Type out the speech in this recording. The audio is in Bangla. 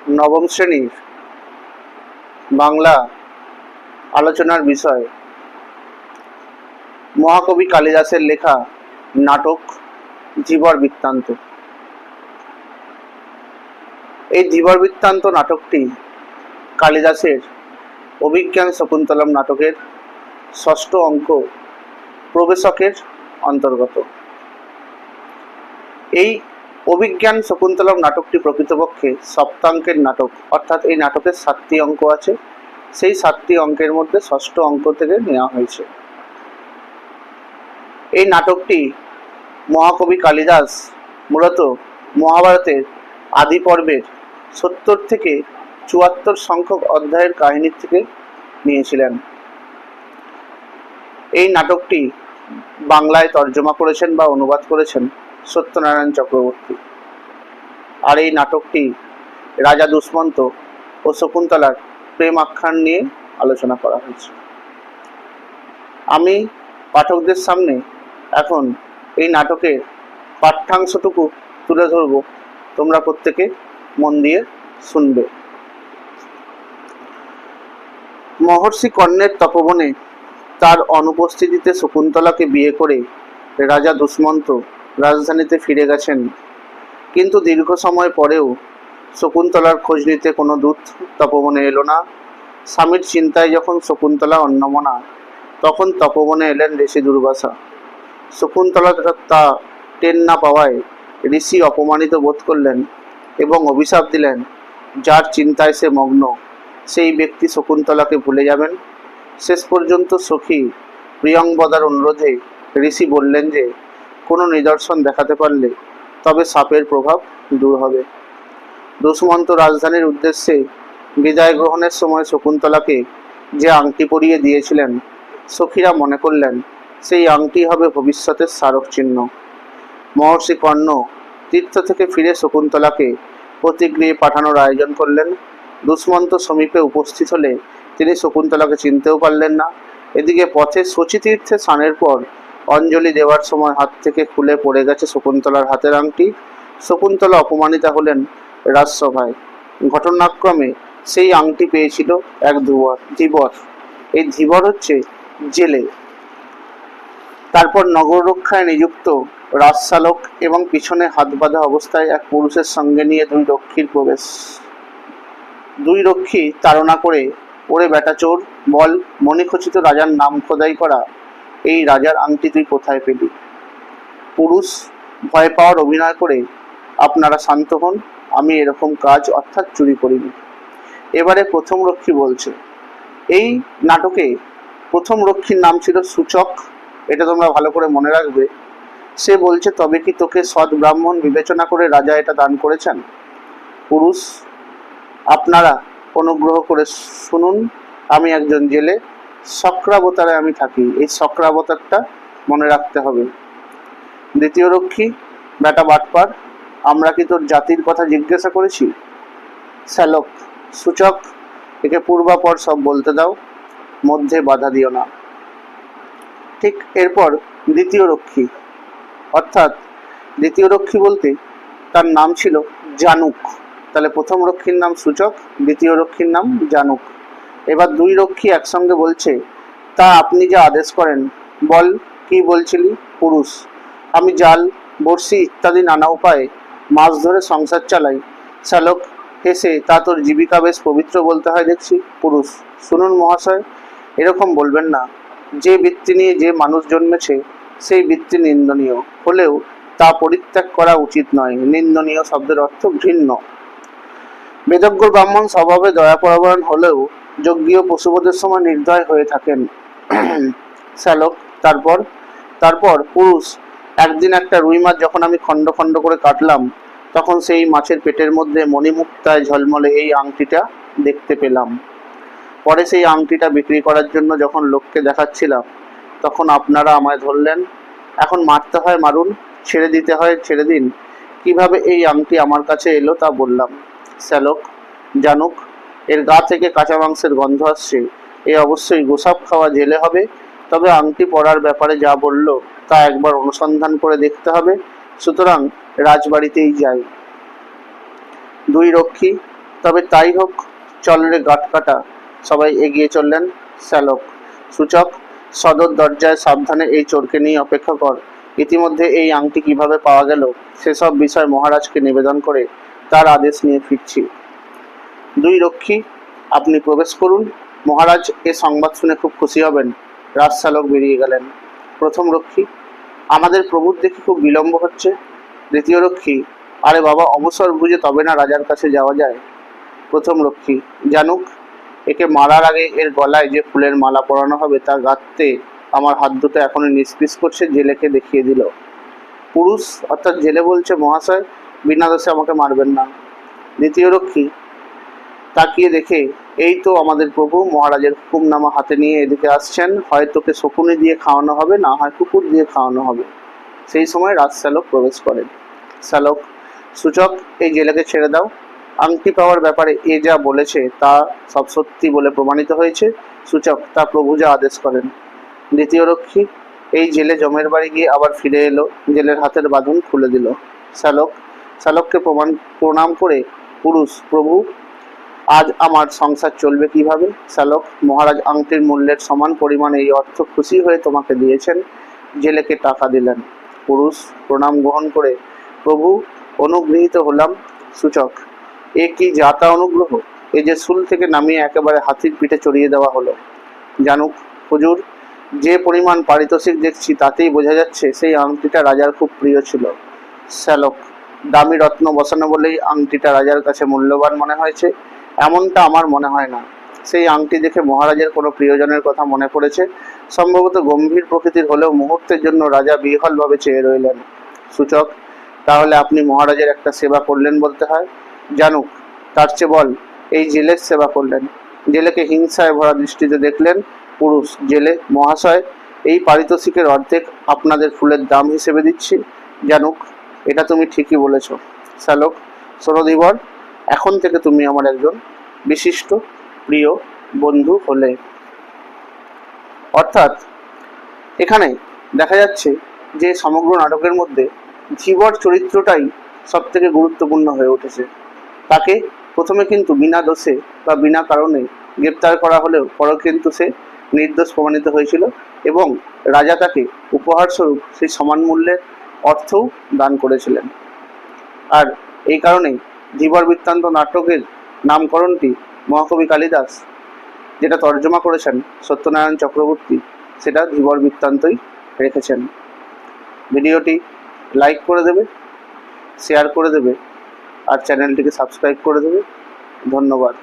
নবম শ্রেণীর বাংলা আলোচনার বিষয় মহাকবি কালিদাসের লেখা নাটক ধীবর বৃত্তান্ত। এই ধীবর বৃত্তান্ত নাটকটি কালিদাসের অভিজ্ঞান শকুন্তলম নাটকের ষষ্ঠ অঙ্ক প্রবেশকের অন্তর্গত। এই অভিজ্ঞান শকুন্তলম নাটকটি প্রকৃতপক্ষে সপ্তাঙ্কের নাটক, অর্থাৎ এই নাটকের 7টি অঙ্ক আছে। সেই 7টি অঙ্কের মধ্যে ষষ্ঠ অঙ্ক থেকে নেওয়া হয়েছে। এই নাটকটি মহাকবি কালিদাস মূলত মহাভারতের আদি পর্বের 70 থেকে 74 সংখ্যক অধ্যায়ের কাহিনী থেকে নিয়েছিলেন। এই নাটকটি বাংলায় তর্জমা করেছেন বা অনুবাদ করেছেন সত্যনারায়ণ চক্রবর্তী। আর এই নাটকটি রাজা দুষ্মন্ত ও শকুন্তলার প্রেম আখ্যান নিয়ে আলোচনা করা হয়েছে। আমি পাঠকদের সামনে এখন এই নাটকের পাঠ্যাংশটুকু তুলে ধরব, তোমরা প্রত্যেকে মন দিয়ে শুনবে। মহর্ষি কর্ণের তপবনে তার অনুপস্থিতিতে শকুন্তলাকে বিয়ে করে রাজা দুষ্মন্ত রাজধানীতে ফিরে গেছেন, কিন্তু দীর্ঘ সময় পরেও শকুন্তলার খোঁজ নিতে কোনো দূত তপবনে এলো না। স্বামীর চিন্তায় যখন শকুন্তলা অন্নমনা, তখন তপবনে এলেন ঋষি দুর্বাসা। শকুন্তলা তা টের না পাওয়ায় ঋষি অপমানিত বোধ করলেন এবং অভিশাপ দিলেন, যার চিন্তায় সে মগ্ন সেই ব্যক্তি শকুন্তলাকে ভুলে যাবেন। শেষ পর্যন্ত সখী প্রিয়ংবদার অনুরোধে ঋষি বললেন যে কোনো নিদর্শন দেখাতে পারলে তবে সাপের প্রভাব দূর হবে। দুষ্মন্ত রাজধানীর উদ্দেশ্যে বিদায় গ্রহণের সময় শকুন্তলাকে যে আংটি পরিয়ে দিয়েছিলেন, সখীরা মনে করলেন সেই আংটি হবে ভবিষ্যতের স্মারক চিহ্ন। মহর্ষি কর্ণ তীর্থ থেকে ফিরে শকুন্তলাকে প্রতিগৃহে পাঠানোর আয়োজন করলেন। দুষ্মন্ত সমীপে উপস্থিত হলে তিনি শকুন্তলাকে চিনতেও পারলেন না। এদিকে পথে শচীতীর্থে স্নানের পর অঞ্জলি দেওয়ার সময় হাত থেকে খুলে পড়ে গেছে শকুন্তলার হাতের আংটি। শকুন্তলা অপমানিতা হলেন রাজসভায়। ঘটনাক্রমে সেই আংটি পেয়েছিল এক ধীবর। এই ধীবর হচ্ছে জেলে। তারপর নগর রক্ষায় নিযুক্ত রাজশালক এবং পিছনে হাত বাঁধা অবস্থায় এক পুরুষের সঙ্গে নিয়ে দুই রক্ষী তাড়না করে, ওরে বেটা চোর, বল মণিখচিত রাজার নাম খোদাই করা এই রাজার আংটি তুই কোথায় পেলি? পুরুষ ভয় পাওয়ার অভিনয় করে, আপনারা শান্ত হন, আমি এরকম কাজ অর্থাৎ চুরি করিনি। এবারে প্রথম রক্ষী বলছে। এই নাটকে প্রথম রক্ষীর নাম ছিল সূচক, এটা তোমরা ভালো করে মনে রাখবে। সে বলছে, তবে কি তোকে সৎ ব্রাহ্মণ বিবেচনা করে রাজা এটা দান করেছেন? পুরুষ, আপনারা অনুগ্রহ করে শুনুন, আমি একজন জেলে, চক্রাবতারে আমি থাকি, এই চক্রাবতারটা মনে রাখতে হবে। দ্বিতীয় রক্ষী, বেটা বাটপার, আমরা কি তোর জাতির কথা জিজ্ঞাসা করেছি? শ্যালক, সূচক, একে পূর্বাপর সব বলতে দাও, মধ্যে বাধা দিও না। ঠিক এরপর দ্বিতীয় রক্ষী, অর্থাৎ দ্বিতীয় রক্ষী বলতে তার নাম ছিল জানুক। তাহলে প্রথম রক্ষীর নাম সূচক, দ্বিতীয় রক্ষীর নাম জানুক। এবার দুই রক্ষী একসঙ্গে বলছে, তা আপনি যা আদেশ করেন, বল কি বলছিলি? পুরুষ, আমি জাল, বড়শি ইত্যাদি নানা উপায়ে মাছ ধরে সংসার চালাই। শ্যালক হেসে, তা তোর জীবিকা বেশ পবিত্র বলতে হয় দেখছি। পুরুষ, শুনুন মহাশয়, এরকম বলবেন না। যে বৃত্তি নিয়ে যে মানুষ জন্মেছে সেই বৃত্তি নিন্দনীয় হলেও তা পরিত্যাগ করা উচিত নয়। নিন্দনীয় শব্দের অর্থ ঘৃণ্য। বেদজ্ঞ ব্রাহ্মণ স্বভাবে দয়াপরায়ণ হলেও যজ্ঞীয় পশুবধের সময় নির্দয় হয়ে থাকেন। শ্যালক, তারপর পুরুষ, একদিন একটা রুই মাছ যখন আমি খণ্ড খণ্ড করে কাটলাম, তখন সেই মাছের পেটের মধ্যে মণিমুক্তায় ঝলমলে এই আংটিটা দেখতে পেলাম। পরে সেই আংটিটা বিক্রি করার জন্য যখন লোককে দেখাচ্ছিলাম, তখন আপনারা আমায় ধরলেন। এখন মারতে হয় মারুন, ছেড়ে দিতে হয় ছেড়ে দিন। কিভাবে এই আংটি আমার কাছে এলো তা বললাম। শ্যালক, জানুক, এর গা থেকে কাঁচা মাংসের গন্ধ আসছে, এ অবশ্যই গোসাপ খাওয়া জেলে হবে। তবে আংটি পরার ব্যাপারে যা বলল তা একবার অনুসন্ধান করে দেখতে হবে, সুতরাং রাজবাড়িতেই যাই। দুই রক্ষী, তবে তাই হোক, চল রে গাঁট কাটা। সবাই এগিয়ে চললেন। শ্যালক, সূচক, সদর দরজায় সাবধানে এই চোরকে নিয়ে অপেক্ষা কর। ইতিমধ্যে এই আংটি কিভাবে পাওয়া গেল সেসব বিষয় মহারাজকে নিবেদন করে তার আদেশ নিয়ে ফিরছি। দুই রক্ষী, আপনি প্রবেশ করুন। মহারাজ এ সংবাদ শুনে খুব খুশি হবেন। রাজশ্যালক বেরিয়ে গেলেন। প্রথম রক্ষী, আমাদের প্রভুর দেখি খুব বিলম্ব হচ্ছে। দ্বিতীয় রক্ষী, আরে বাবা, অবসর বুঝে তবে না রাজার কাছে যাওয়া যায়। প্রথম রক্ষী, জানুক, একে মারার আগে এর গলায় যে ফুলের মালা পরানো হবে তা গাঁথতে আমার হাত দুটো এখনই নিষ্পিস করছে। জেলেকে দেখিয়ে দিল। পুরুষ অর্থাৎ জেলে বলছে, মহাশয় বিনা দোষে আমাকে মারবেন না। দ্বিতীয় রক্ষী তাকিয়ে দেখে, এই তো আমাদের প্রভু মহারাজের হুকুমনামা হাতে নিয়ে এদিকে আসছেন। হয় তোকে শকুনি দিয়ে খাওয়ানো হবে, না হয় কুকুর দিয়ে খাওয়ানো হবে। সেই সময় রাজশ্যালক প্রবেশ করেন। শ্যালক, সূচক, এই জেলেকে ছেড়ে দাও। আংটি পাওয়ার ব্যাপারে এ যা বলেছে তা সব সত্যি বলে প্রমাণিত হয়েছে। সূচক, তা প্রভু যা আদেশ করেন। দ্বিতীয় রক্ষী, এই জেলে জমের বাড়ি গিয়ে আবার ফিরে এলো। জেলের হাতের বাঁধন খুলে দিল। শ্যালক, শ্যালককে প্রণাম করে, পুরুষ, প্রভু আজ আমার সংসার চলবে কিভাবে? শ্যালক, মহারাজ আংটির মূল্যের সমান পরিমাণে এই অর্থ খুশি হয়ে তোমাকে দিয়েছেন। জেলেকে টাকা দিলেন। পুরুষ প্রণাম গ্রহণ করে, প্রভু অনুগৃহীত হলাম। সূচক, এ কি যাতা অনুগ্রহ! এ যে শুল থেকে নামিয়ে একেবারে হাতির পিঠে চড়িয়ে দেওয়া হলো। জানুক, হুজুর, যে পরিমাণ পারিতোষিক দেখছি তাতেই বোঝা যাচ্ছে সেই আংটিটা রাজার খুব প্রিয় ছিল। শ্যালক, দামি রত্ন বসানো বলেই আংটিটা রাজার কাছে মূল্যবান মনে হয়েছে এমনটা আমার মনে হয় না। সেই আংটি দেখে মহারাজের কোনো প্রিয়জনের কথা মনে পড়েছে। সম্ভবত গম্ভীর প্রকৃতির হলেও মুহূর্তের জন্য রাজা বিহ্বলভাবে চেয়ে রইলেন। সূচক, তাহলে আপনি মহারাজের একটা সেবা করলেন বলতে হয়। জানুক, তার চেয়ে বল, এই জেলের সেবা করলেন। জেলেকে হিংসায় ভরা দৃষ্টিতে দেখলেন। পুরুষ, জেলে, মহাশয় এই পারিতোষিকের অর্ধেক আপনাদের ফুলের দাম হিসেবে দিচ্ছি। জানুক, এটা তুমি ঠিকই বলেছ। শ্যালক, শোনো ধীবর, এখন থেকে তুমি আমার একজন বিশিষ্ট প্রিয় বন্ধু হলে। অর্থাৎ এখানে দেখা যাচ্ছে যে সমগ্র নাটকের মধ্যে ধীবর চরিত্রটাই সব থেকে গুরুত্বপূর্ণ হয়ে উঠেছে। তাকে প্রথমে কিন্তু বিনা দোষে বা বিনা কারণে গ্রেপ্তার করা হলেও পরে কিন্তু সে নির্দোষ প্রমাণিত হয়েছিল এবং রাজা তাকে উপহারস্বরূপ সেই সমান মূল্যের অর্থও দান করেছিলেন। আর এই কারণেই ধীবর বৃত্তান্ত নাটকের নামকরণটি মহাকবি কালিদাস যেটা তর্জমা করেছেন সত্যনারায়ণ চক্রবর্তী, সেটা ধীবর বৃত্তান্তই রেখেছেন। ভিডিওটি লাইক করে দেবে, শেয়ার করে দেবে আর চ্যানেলটিকে সাবস্ক্রাইব করে দেবে। ধন্যবাদ।